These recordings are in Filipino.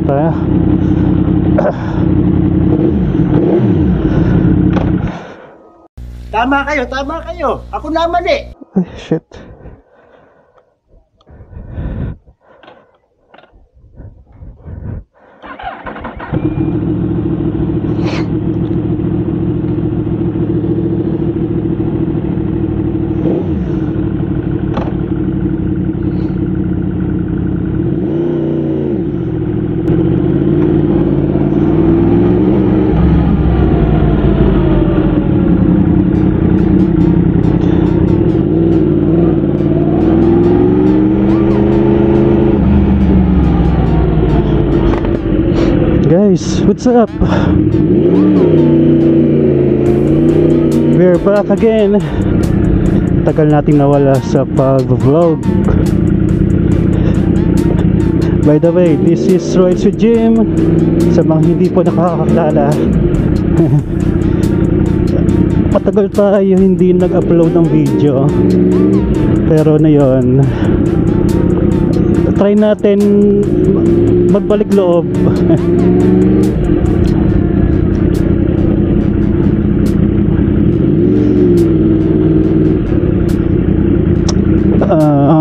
tayo. Tama kayo. Ako naman eh. Ay, shit. Guys, what's up? We're back again. Tagal nating nawala sa pag-vlog. By the way, this is Rides with Jim. Sa mga hindi po nakakakilala, matagal tayo hindi nag-upload ng video. Pero na yun, try natin magbalik loob.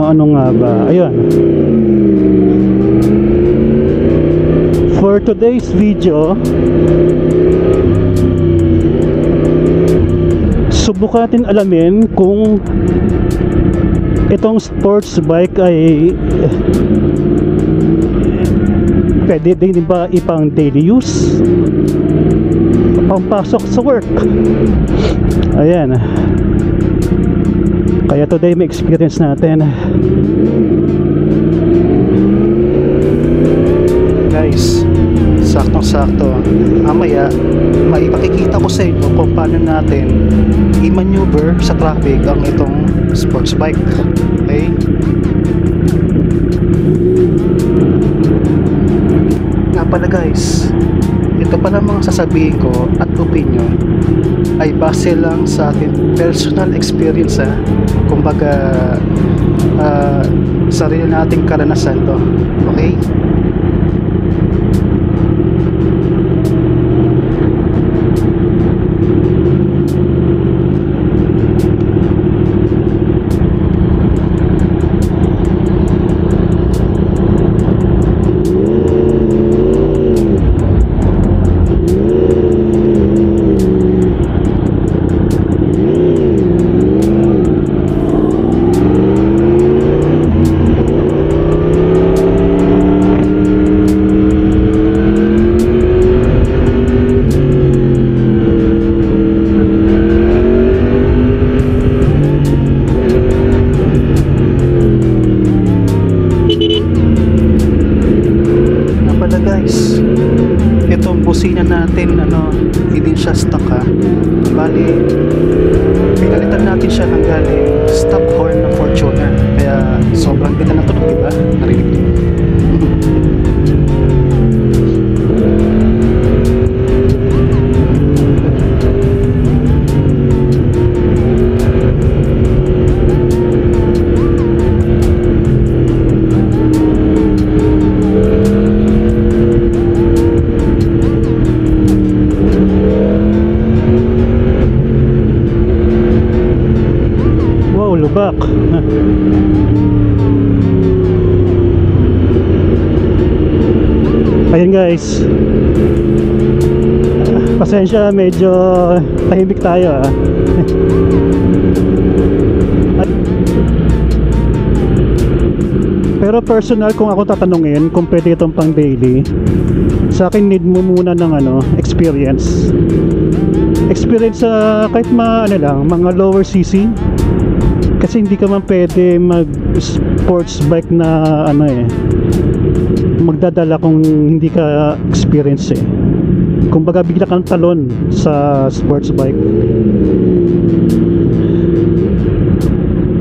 Ano nga ba? Ayun. For today's video, subukan natin alamin kung itong sports bike ay pwede din ba ipang daily use, pangpasok sa work. Ayan. Kaya today may experience natin. Guys, saktong-sakto, mamaya maipakikita ko sa inyo kung paano natin i-maneuver sa traffic ang itong sports bike. Okay? Nga pala guys, ito pala mga sasabihin ko at opinion ay base lang sa ating personal experience, ha. Kumbaga sarili nating karanasan to. Okay? Busina natin, hindi siya stock, ha. Bali, pinalitan natin siya ng galing stock horn ng Fortuner. Kaya sobrang ganda na tunog, diba? Narinig niyo. Lubak. Ayun guys, pasensya, medyo tahimik tayo, ha. Pero personal, kung ako tatanungin kung pwede itong pang daily, sa akin need mo muna ng experience sa kahit mga lower cc. Kasi hindi ka man pwede mag sports bike na magdadala kung hindi ka experience, eh. Kumbaga bigla kang talon sa sports bike.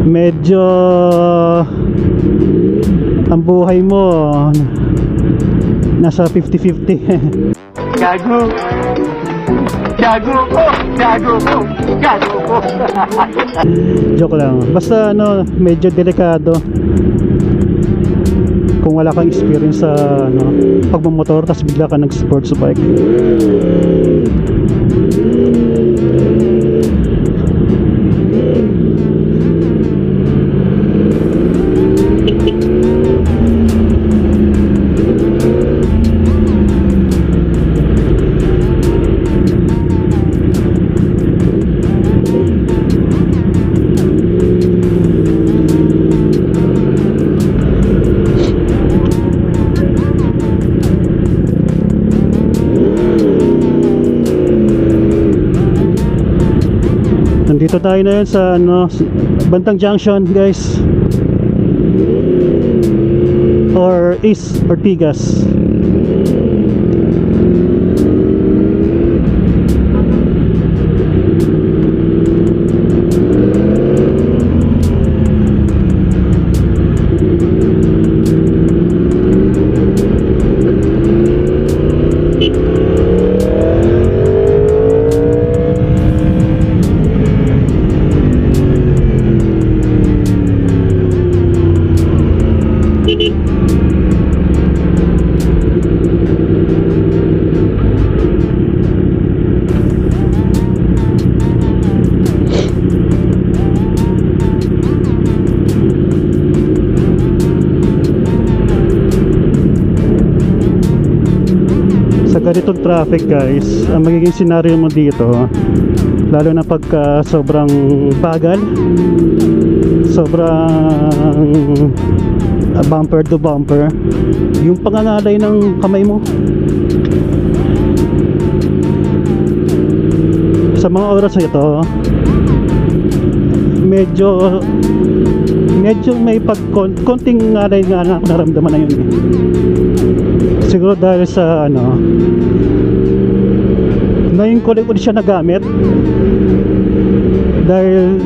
Medyo ang buhay mo nasa 50-50. Gago. Joke lang. Basta medyo delikado. kung wala kang experience sa ano, pagmamotor tapos bigla ka nag sports bike. Nandito tayo na yun sa ano, Bantang Junction guys, or East Ortigas. Ganitong traffic guys, ang magiging scenario mo dito, lalo na pagka sobrang bagal, sobrang bumper to bumper, yung pangangalay ng kamay mo sa mga oras na ito, medyo may konting ngalay nga na naramdaman na yun eh. Siguro dahil sa ano, ngayon ko ulit siya nagamit dahil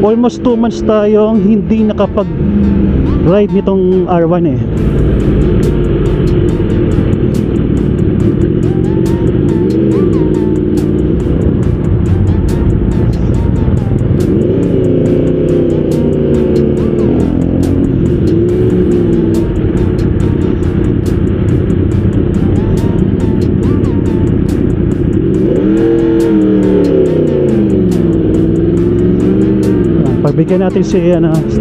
almost 2 months tayong hindi nakapag ride nitong R1 eh. Pagbigyan natin si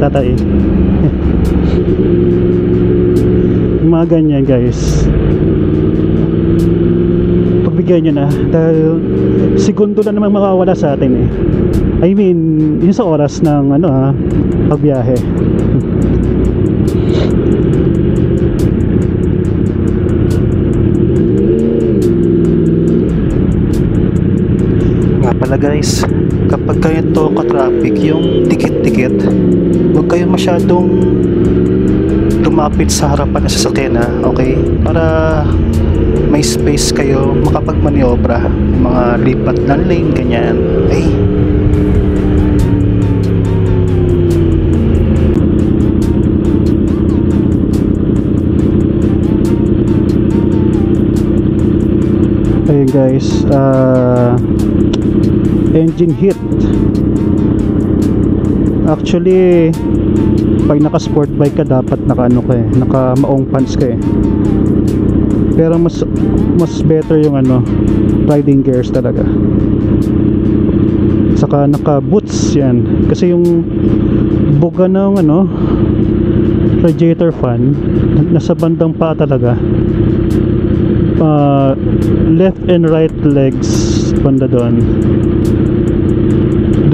tatay. Mga ganyan guys, pagbigyan nyo na dahil segundo na naman makawala sa atin eh. I mean yun sa oras ng pagbiyahe. Nga pala guys, kapag kayo to ka-traffic, yung dikit-dikit, huwag kayo masyadong lumapit sa harapan ng sasakyan okay? Para may space kayo makapagmaniobra, mga lipat ng lane, ganyan. Ay, ayun guys, engine heat. Actually pag naka sport bike ka dapat naka maong pants ka eh, pero mas better yung riding gears talaga, saka naka boots yan kasi yung buga ng radiator fan nasa bandang pa talaga, left and right legs banda doon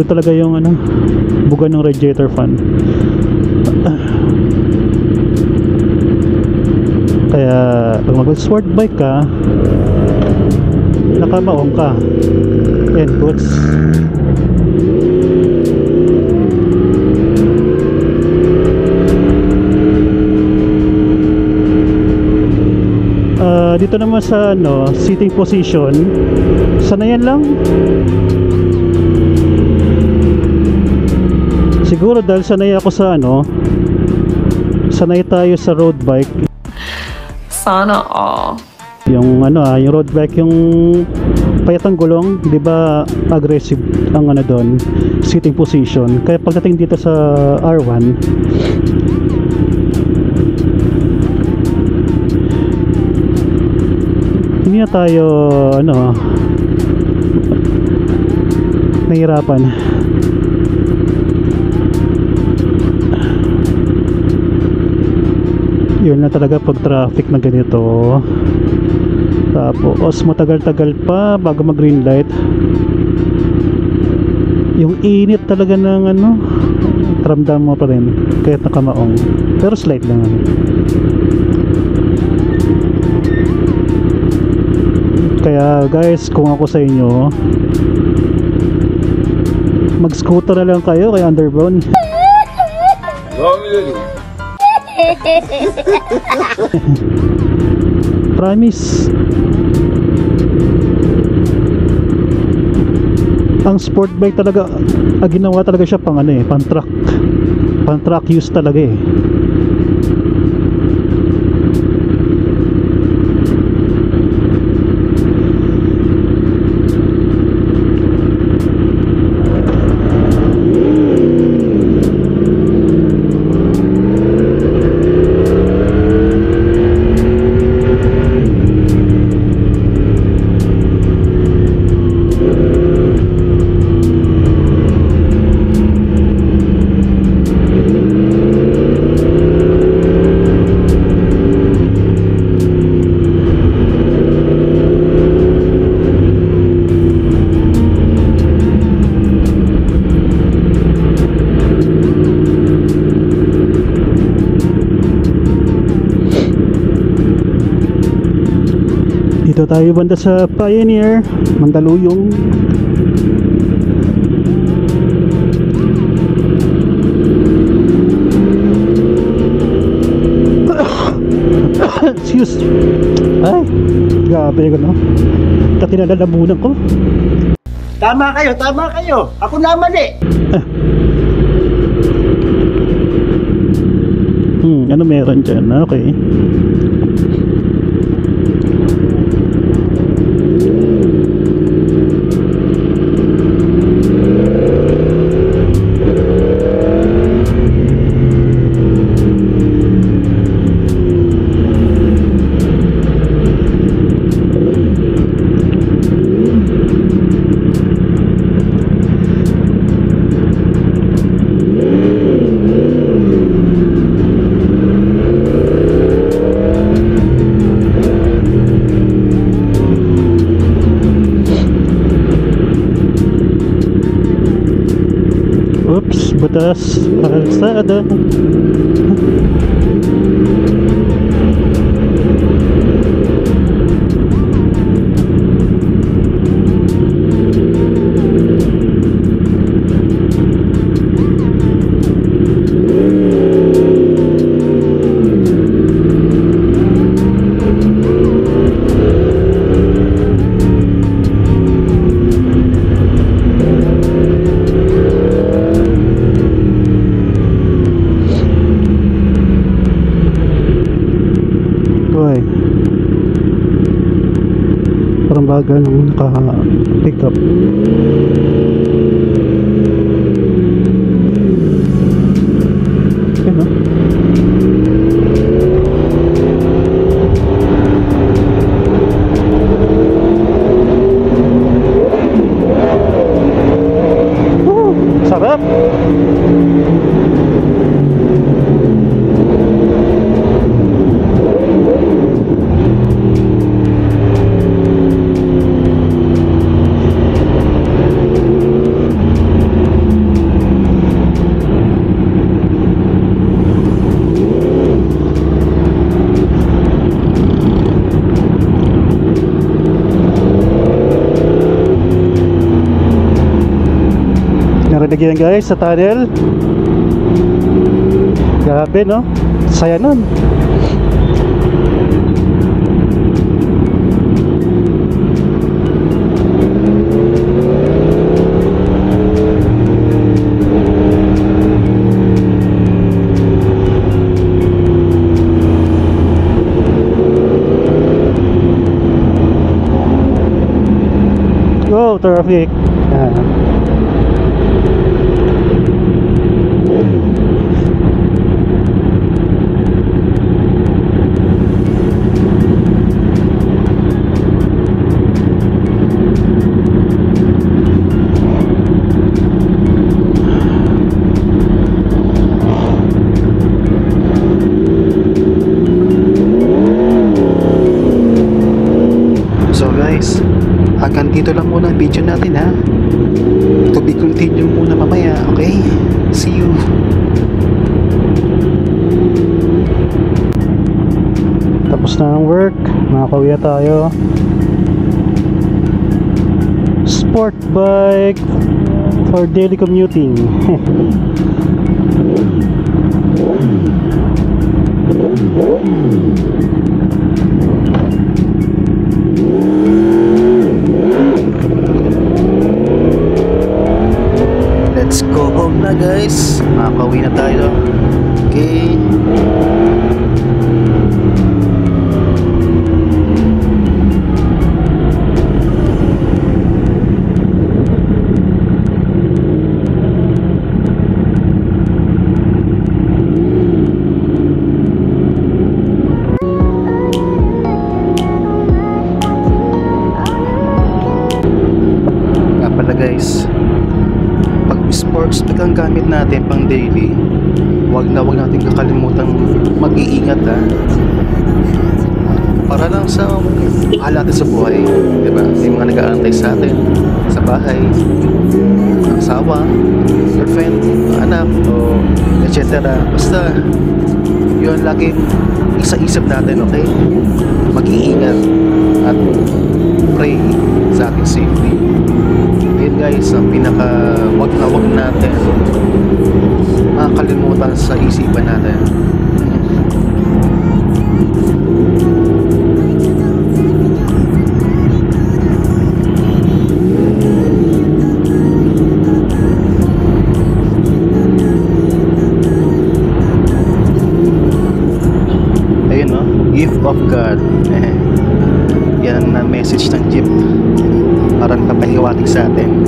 talaga yung buga ng radiator fan. Kaya pag mag-sport bike ka, nakamaong ka and boots. Dito naman sa seating position, sanayan lang. Siguro dahil sanay ako sa sanay tayo sa road bike. Sana all. Yung yung road bike, yung payat ang gulong, 'di ba? Aggressive ang doon, seating position. Kaya pagdating dito sa R1, Hindi na tayo ano nahihirapan. Yun na talaga pag traffic na ganito. Tapos matagal-tagal pa bago mag green light. Yung init talaga ng ano, ramdam mo pa rin kahit nakamaong, pero slight lang. Kaya guys, kung ako sa inyo, mag scooter na lang kayo kay underground. Promise. Ang sport bike talaga, ginawa talaga siya pang ano pang truck use talaga Dito tayo banda sa Pioneer, Mandaluyong. Excuse. Ay, grabe ko no. Katinalalamunan ko. Tama kayo, tama kayo. Ako naman eh. Ano meron dyan? Okay. Oops, butas kalsada. Parang baga nung naka-pick up. Okay, no? Sarap! Narinig yan guys sa tunnel. Grabe no, saya nun. Go traffic. hanggang dito lang muna ang video natin ha. To be continue muna mamaya, okay? See you! Tapos na ang work, makakauwi na tayo. Sport bike for daily commuting. Let's go home na guys. Makakauwi na tayo. Okay. Nga pala guys, pag sports bike ang gamit natin pang daily, wag natin kakalimutan mag-iingat ha. Para lang sa mahal natin sa buhay, diba? May mga nag-aantay sa atin sa bahay, asawa, girlfriend, anak, o etc. Basta yun laging isa-isip natin, okay? Mag-iingat at pray sa ating safety. Ayun guys, ang pinaka wag natin makakalimutan sa isipan natin. Ayun no, gift of God. Yan ang message ng jeep. Parang papahiwatig sa atin.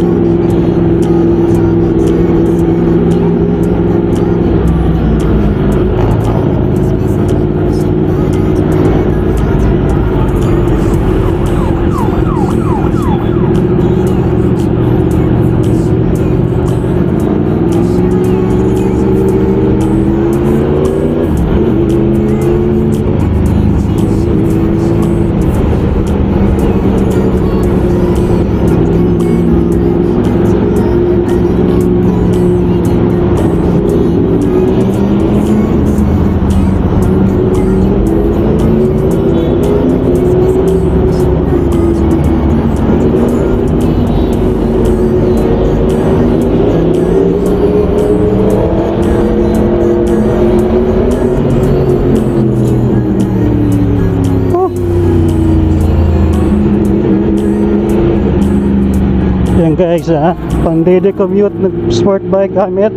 Yan guys ha, pang daily commute ng sport bike gamit.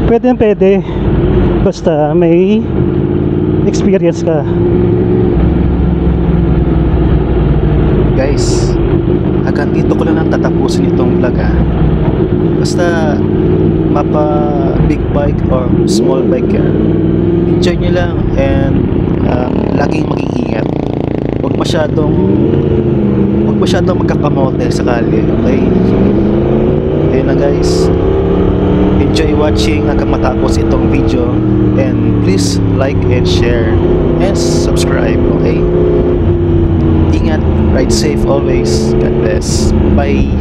Pwede basta may experience ka. Guys, hanggang dito ko lang tatapusin itong vlog ha. Basta mapa big bike or small bike ka, enjoy nyo lang and laging mag-iingat. Huwag masyadong magkakamote sakali, okay? Ayun na guys, enjoy watching hanggang matapos itong video and please like and share and subscribe, okay? Ingat, ride safe always. God bless. Bye.